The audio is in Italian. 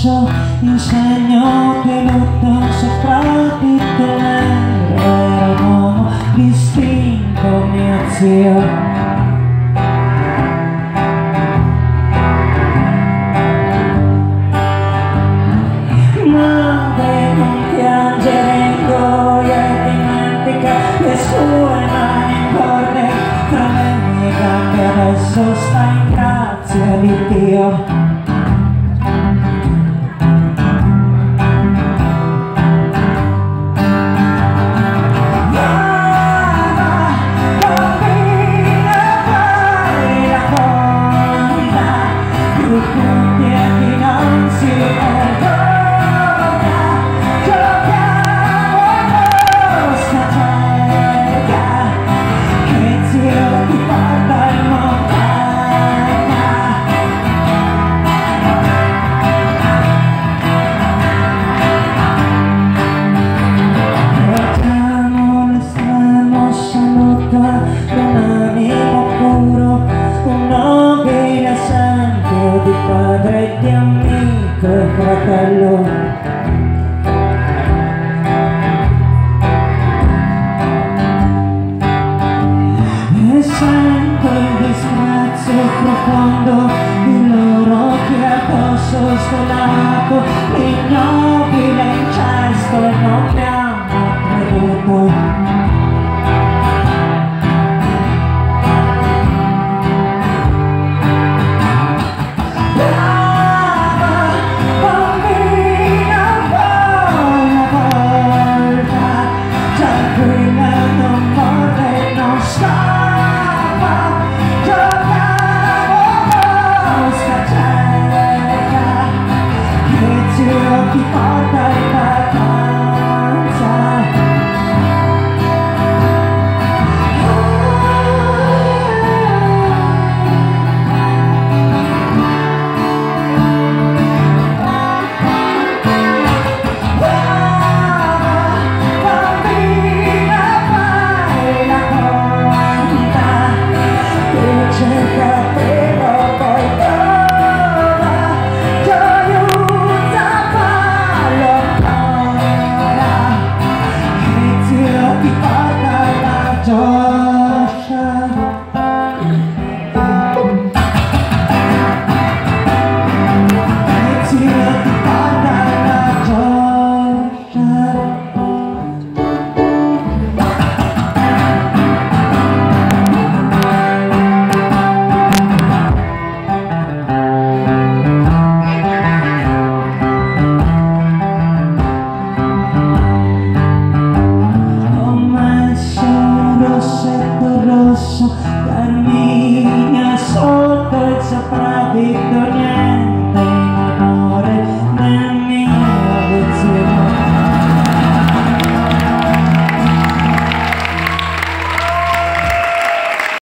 lascio il segno che lutto soprattutto nero. Era un uomo distinto, mio zio. Madre, non piangere in goia e dimentica le sue mani corte tra le mie gambe. Adesso sta in grazia di Dio. Di padre, di amico e fratello. E sento il disprezzo profondo, il loro occhi addosso stellato,